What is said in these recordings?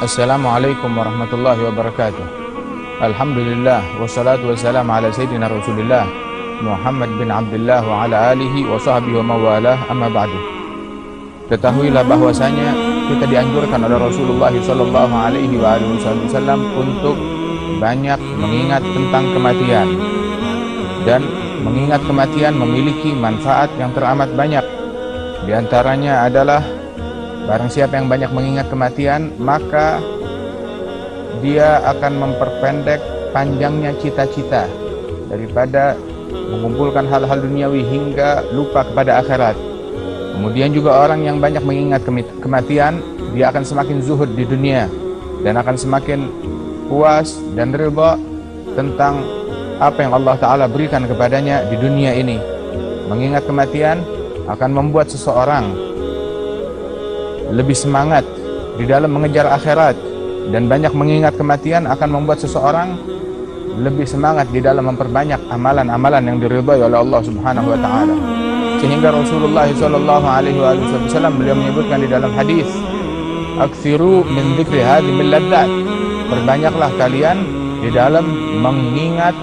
Assalamualaikum warahmatullahi wabarakatuh. Alhamdulillah wassalatu wassalamu ala sayyidina Rasulillah Muhammad bin Abdullah wa ala alihi wa sahbihi wa mawalah, amma ba'du. Ketahuilah bahwasanya kita dianjurkan oleh Rasulullah sallallahu alaihi wasallam untuk banyak mengingat tentang kematian, dan mengingat kematian memiliki manfaat yang teramat banyak. Di antaranya adalah barang siapa yang banyak mengingat kematian, maka dia akan memperpendek panjangnya cita-cita daripada mengumpulkan hal-hal duniawi hingga lupa kepada akhirat. Kemudian juga orang yang banyak mengingat kematian, dia akan semakin zuhud di dunia dan akan semakin puas dan ridha tentang apa yang Allah Ta'ala berikan kepadanya di dunia ini. Mengingat kematian akan membuat seseorang lebih semangat di dalam mengejar akhirat, dan banyak mengingat kematian akan membuat seseorang lebih semangat di dalam memperbanyak amalan-amalan yang diridhai oleh Allah Subhanahu wa taala. Sehingga Rasulullah sallallahu alaihi wasallam beliau menyebutkan di dalam hadis, "Aktsiru min dzikri hadhimil ladzat." Perbanyaklah kalian di dalam mengingat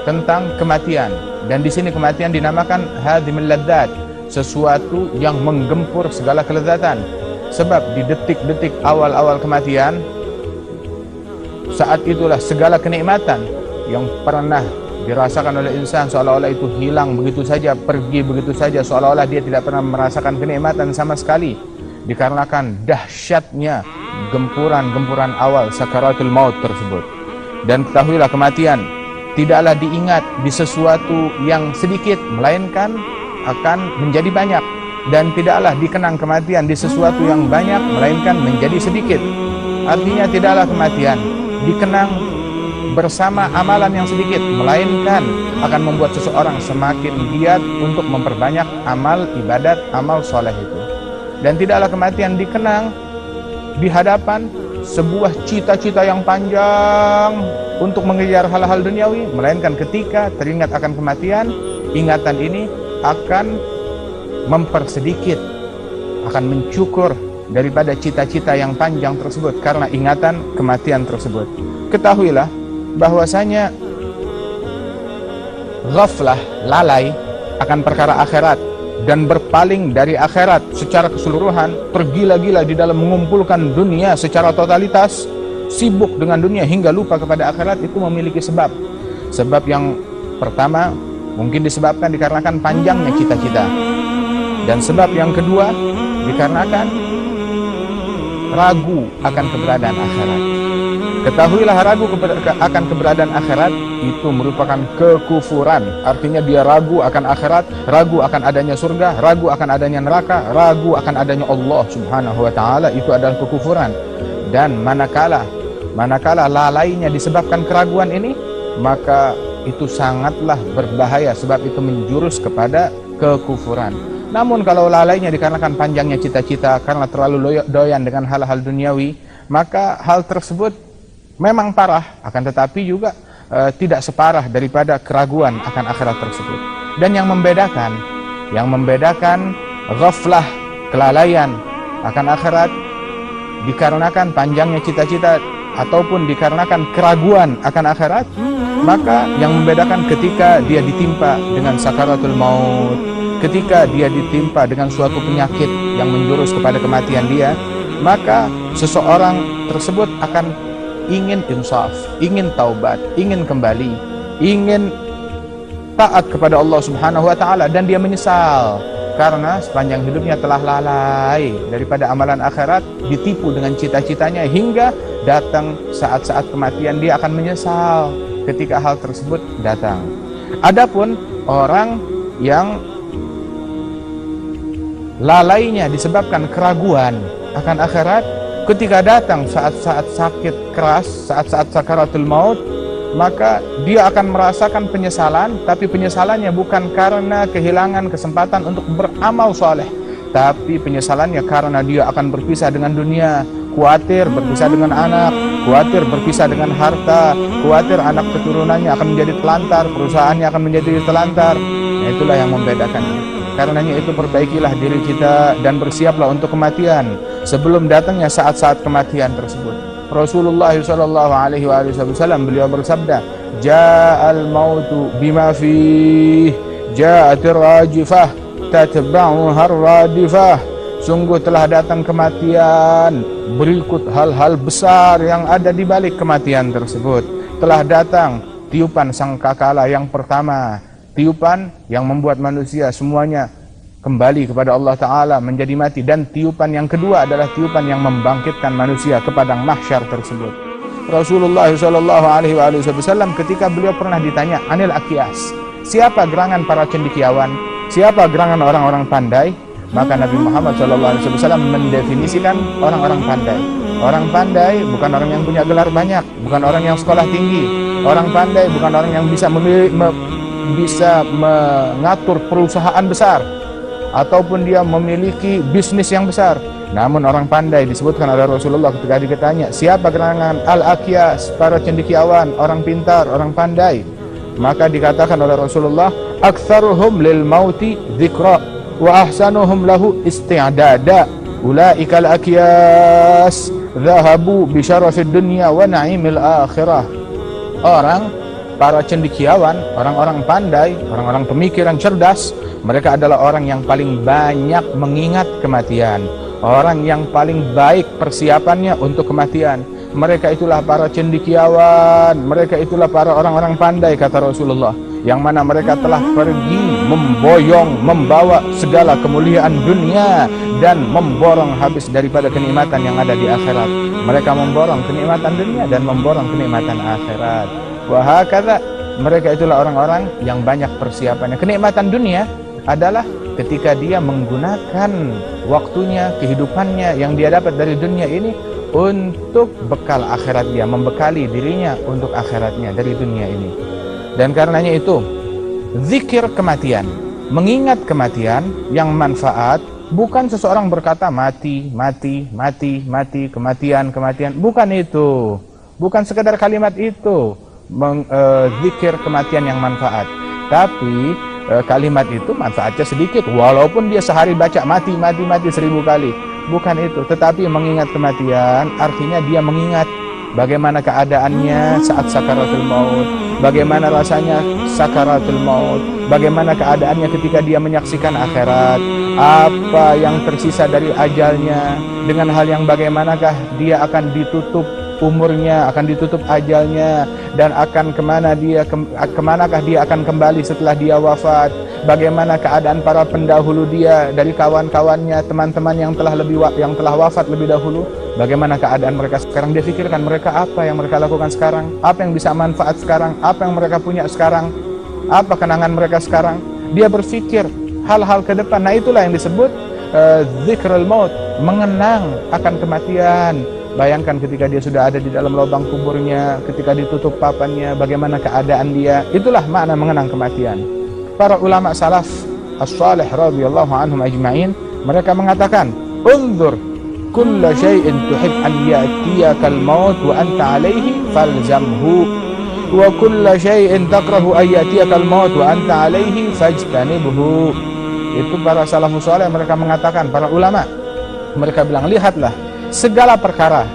tentang kematian. Dan di sini kematian dinamakan hadhimil ladzat, sesuatu yang menggempur segala kelezatan. Sebab di detik-detik awal-awal kematian, saat itulah segala kenikmatan yang pernah dirasakan oleh insan seolah-olah itu hilang begitu saja, pergi begitu saja, seolah-olah dia tidak pernah merasakan kenikmatan sama sekali, dikarenakan dahsyatnya gempuran-gempuran awal sakaratul maut tersebut. Dan ketahuilah, kematian tidaklah diingat di sesuatu yang sedikit, melainkan akan menjadi banyak, dan tidaklah dikenang kematian di sesuatu yang banyak, melainkan menjadi sedikit. Artinya tidaklah kematian dikenang bersama amalan yang sedikit, melainkan akan membuat seseorang semakin giat untuk memperbanyak amal ibadat, amal soleh itu. Dan tidaklah kematian dikenang di hadapan sebuah cita-cita yang panjang untuk mengejar hal-hal duniawi, melainkan ketika teringat akan kematian, ingatan ini akan mempersedikit, akan mencukur daripada cita-cita yang panjang tersebut karena ingatan kematian tersebut. Ketahuilah bahwasanya ghaflah, lalai akan perkara akhirat dan berpaling dari akhirat secara keseluruhan, tergila-gila di dalam mengumpulkan dunia secara totalitas, sibuk dengan dunia hingga lupa kepada akhirat, itu memiliki sebab. Sebab yang pertama mungkin disebabkan dikarenakan panjangnya cita-cita, dan sebab yang kedua dikarenakan ragu akan keberadaan akhirat. Ketahuilah, ragu akan keberadaan akhirat itu merupakan kekufuran. Artinya dia ragu akan akhirat, ragu akan adanya surga, ragu akan adanya neraka, ragu akan adanya Allah Subhanahu wa taala, itu adalah kekufuran. Dan manakala lalainya disebabkan keraguan ini, maka itu sangatlah berbahaya, sebab itu menjurus kepada kekufuran. Namun kalau lalainya dikarenakan panjangnya cita-cita, karena terlalu doyan dengan hal-hal duniawi, maka hal tersebut memang parah, akan tetapi juga tidak separah daripada keraguan akan akhirat tersebut. Dan yang membedakan ghaflah, kelalaian akan akhirat dikarenakan panjangnya cita-cita ataupun dikarenakan keraguan akan akhirat, maka yang membedakan ketika dia ditimpa dengan sakaratul maut, ketika dia ditimpa dengan suatu penyakit yang menjurus kepada kematian dia, maka seseorang tersebut akan ingin insaf, ingin taubat, ingin kembali, ingin taat kepada Allah Subhanahu wa taala, dan dia menyesal karena sepanjang hidupnya telah lalai daripada amalan akhirat, ditipu dengan cita-citanya hingga datang saat-saat kematian dia akan menyesal ketika hal tersebut datang. Adapun orang yang lalainya disebabkan keraguan akan akhirat, ketika datang saat-saat sakit keras, saat-saat sakaratul maut, maka dia akan merasakan penyesalan, tapi penyesalannya bukan karena kehilangan kesempatan untuk beramal soleh, tapi penyesalannya karena dia akan berpisah dengan dunia, khawatir berpisah dengan anak, khawatir berpisah dengan harta, khawatir anak keturunannya akan menjadi telantar, perusahaannya akan menjadi telantar. Nah, itulah yang membedakannya. karenanya itu perbaikilah diri kita dan bersiaplah untuk kematian sebelum datangnya saat-saat kematian tersebut. Rasulullah sallallahu alaihi wasallam beliau bersabda, "Ja'al mautu bima fihi, ja'atir rajifah, tatba'uha ar-radifah." Sungguh telah datang kematian, berikut hal-hal besar yang ada di balik kematian tersebut. Telah datang tiupan sangkakala yang pertama, tiupan yang membuat manusia semuanya kembali kepada Allah Ta'ala menjadi mati. Dan tiupan yang kedua adalah tiupan yang membangkitkan manusia ke padang mahsyar tersebut. Rasulullah SAW ketika beliau pernah ditanya anil akiyas, siapa gerangan para cendekiawan, siapa gerangan orang-orang pandai, maka Nabi Muhammad SAW mendefinisikan orang-orang pandai. Orang pandai bukan orang yang punya gelar banyak, bukan orang yang sekolah tinggi. Orang pandai bukan orang yang bisa bisa mengatur perusahaan besar ataupun dia memiliki bisnis yang besar. Namun orang pandai disebutkan oleh Rasulullah ketika ditanya siapa gerangan al-aqyas, para cendekiawan, orang pintar, orang pandai, maka dikatakan oleh Rasulullah, aktsaruhum lil mauti dzikra wa ahsanuhum lahu isti'dada, ulaika al-aqyas dhahabu bi syarafid dunya wa na'imil akhirah. Para cendekiawan, orang-orang pandai, orang-orang pemikiran cerdas, mereka adalah orang yang paling banyak mengingat kematian, orang yang paling baik persiapannya untuk kematian. Mereka itulah para cendekiawan, mereka itulah para orang-orang pandai, kata Rasulullah, yang mana mereka telah pergi memboyong, membawa segala kemuliaan dunia dan memborong habis daripada kenikmatan yang ada di akhirat. Mereka memborong kenikmatan dunia dan memborong kenikmatan akhirat. Wahakadha, mereka itulah orang-orang yang banyak persiapannya. Kenikmatan dunia adalah ketika dia menggunakan waktunya, kehidupannya yang dia dapat dari dunia ini untuk bekal akhirat dia, membekali dirinya untuk akhiratnya dari dunia ini. Dan karenanya itu, zikir kematian, mengingat kematian yang manfaat, bukan seseorang berkata mati, mati, mati, mati, kematian, kematian. Bukan itu, bukan sekedar kalimat itu zikir kematian yang manfaat, tapi kalimat itu manfaatnya sedikit walaupun dia sehari baca mati, mati, mati 1000 kali. Bukan itu, tetapi mengingat kematian artinya dia mengingat bagaimana keadaannya saat sakaratul maut, bagaimana rasanya sakaratul maut, bagaimana keadaannya ketika dia menyaksikan akhirat, apa yang tersisa dari ajalnya, dengan hal yang bagaimanakah dia akan ditutup umurnya, akan ditutup ajalnya, dan akan kemanakah dia akan kembali setelah dia wafat, bagaimana keadaan para pendahulu dia dari kawan-kawannya, teman-teman yang telah wafat lebih dahulu, bagaimana keadaan mereka sekarang. Dia pikirkan mereka apa yang mereka lakukan sekarang, apa yang bisa manfaat sekarang, apa yang mereka punya sekarang, apa kenangan mereka sekarang. Dia berpikir hal-hal ke depan. Nah, itulah yang disebut zikrul maut, mengenang akan kematian. Bayangkan ketika dia sudah ada di dalam lubang kuburnya, ketika ditutup papannya, bagaimana keadaan dia. Itulah makna mengenang kematian. Para ulama salaf as-salih radhiyallahu anhum ajma'in, mereka mengatakan, unzur kulla syai'in tuhib an ya'tiyakal maut wa anta alaihi falzamhu, wa kulla syai'in takrahu an ya'tiyakal maut wa anta alaihi fajtanibhu. Itu para salafus salih, mereka mengatakan, para ulama, mereka bilang, lihatlah segala perkara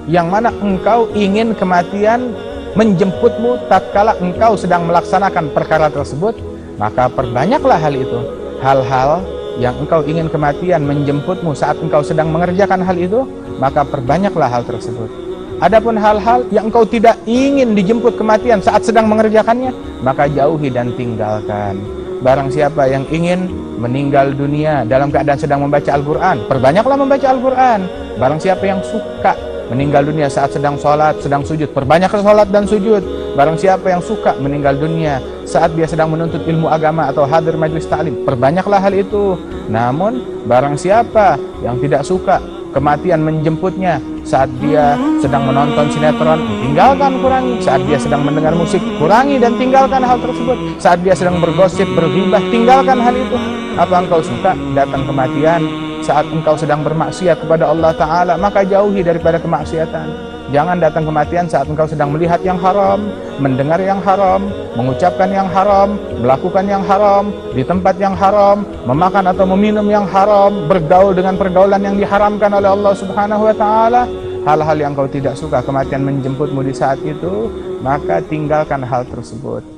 yang mana engkau ingin kematian menjemputmu tatkala engkau sedang melaksanakan perkara tersebut, maka perbanyaklah hal itu. Hal-hal yang engkau ingin kematian menjemputmu saat engkau sedang mengerjakan hal itu, maka perbanyaklah hal tersebut. Adapun hal-hal yang engkau tidak ingin dijemput kematian saat sedang mengerjakannya, maka jauhi dan tinggalkan. Barang siapa yang ingin meninggal dunia dalam keadaan sedang membaca Al-Quran, perbanyaklah membaca Al-Quran. Barang siapa yang suka meninggal dunia saat sedang sholat, sedang sujud, perbanyaklah sholat dan sujud. Barang siapa yang suka meninggal dunia saat dia sedang menuntut ilmu agama atau hadir majlis ta'lim, perbanyaklah hal itu. Namun barang siapa yang tidak suka kematian menjemputnya saat dia sedang menonton sinetron, tinggalkan, kurangi. Saat dia sedang mendengar musik, kurangi dan tinggalkan hal tersebut. Saat dia sedang bergosip, berghibah, tinggalkan hal itu. Apa engkau suka datang kematian saat engkau sedang bermaksiat kepada Allah Ta'ala, maka jauhi daripada kemaksiatan. Jangan datang kematian saat engkau sedang melihat yang haram, mendengar yang haram, mengucapkan yang haram, melakukan yang haram, di tempat yang haram, memakan atau meminum yang haram, bergaul dengan pergaulan yang diharamkan oleh Allah Subhanahu wa taala. Hal-hal yang kau tidak suka kematian menjemputmu di saat itu, maka tinggalkan hal tersebut.